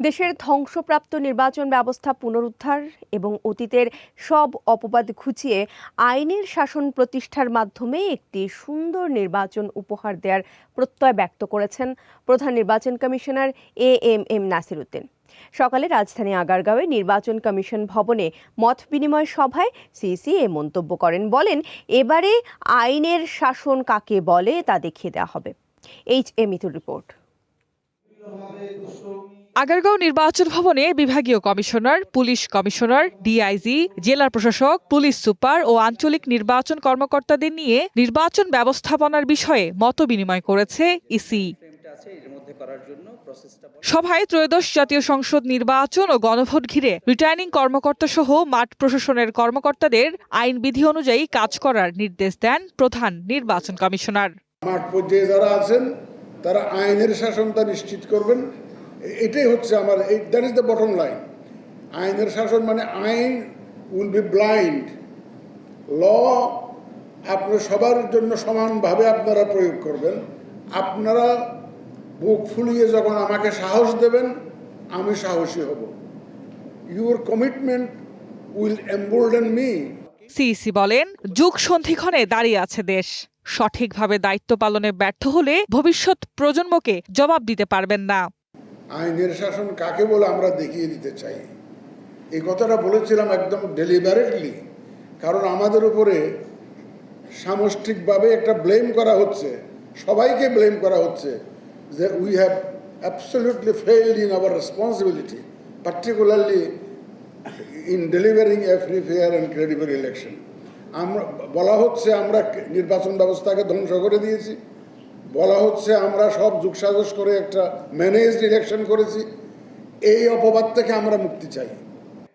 দেশের ধ্বংসপ্রাপ্ত নির্বাচন ব্যবস্থা পুনরুদ্ধার এবং অতীতের সব অপবাদ ঘুচিয়ে আইনের শাসন প্রতিষ্ঠার মাধ্যমে একটি সুন্দর নির্বাচন উপহার দেওয়ার প্রত্যয় ব্যক্ত করেছেন প্রধান নির্বাচন কমিশনার এএমএম নাসির উদ্দিন। সকালে রাজধানী আগারগাঁওয়ে নির্বাচন কমিশন ভবনে মত বিনিময় সভায় সিইসি এ মন্তব্য করেন। বলেন, এবারে আইনের শাসন কাকে বলে তা দেখিয়ে দেওয়া হবে। মিতুর রিপোর্ট। আগারগাঁও নির্বাচন ভবনে বিভাগীয় কমিশনার, পুলিশ কমিশনার, ডিআইজি, জেলা প্রশাসক, পুলিশ সুপার ও আঞ্চলিক নির্বাচন কর্মকর্তাদের নিয়ে নির্বাচন ব্যবস্থাপনার বিষয়ে মতবিনিময় করেছে ইসি। সভায় ত্রয়োদশ জাতীয় সংসদ নির্বাচন ও গণভোট ঘিরে রিটার্নিং কর্মকর্তা সহ মাঠ প্রশাসনের কর্মকর্তাদের আইন বিধি অনুযায়ী কাজ করার নির্দেশ দেন প্রধান নির্বাচন কমিশনার। মাঠ পর্যায়ে যারা আছেন তারা আইনের শাসনটা নিশ্চিত করবেন। এটাই হচ্ছে আমার, that is the bottom line. আইনের শাসন মানে আইন উইল বি ব্লাইন্ড। ল আপনার সবার জন্য সমানভাবে আপনারা প্রয়োগ করবেন। আপনারা বুক ফুলিয়ে যখন আমাকে সাহস দেবেন, আমি সাহসী হব। Your commitment will embolden me. CEC বলেন, যুগ সন্ধিক্ষণে দাঁড়িয়ে আছে দেশ। সঠিকভাবে দায়িত্ব পালনে ব্যর্থ হলে ভবিষ্যৎ প্রজন্মকে জবাব দিতে পারবেন না। আইনের শাসন কাকে বলে আমরা দেখিয়ে দিতে চাই। এই কথাটা বলেছিলাম একদম ডেলিবারেটলি, কারণ আমাদের উপরে সামষ্টিকভাবে একটা ব্লেম করা হচ্ছে, সবাইকে ব্লেম করা হচ্ছে যে we have absolutely failed in our responsibility, particularly in delivering A free, fair and credible election. আমরা বলা হচ্ছে আমরা নির্বাচন ব্যবস্থাকে ধ্বংস করে দিয়েছি, বলা হচ্ছে আমরা সব যুগসাজশ করে একটা ম্যানেজড ইলেকশন করেছি। এই অপবাদ থেকে আমরা মুক্তি চাই।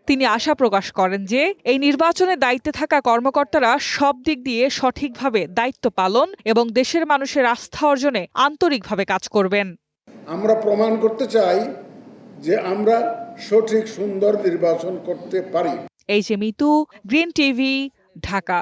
তিনি আশা প্রকাশ করেন যে এই নির্বাচনে দায়িত্বে থাকা কর্মকর্তারা সব দিক দিয়ে সঠিকভাবে দায়িত্ব পালন এবং দেশের মানুষের আস্থা অর্জনে আন্তরিকভাবে কাজ করবেন। আমরা প্রমাণ করতে চাই যে আমরা সঠিক সুন্দর নির্বাচন করতে পারি। Mitu, green TV, Dhaka.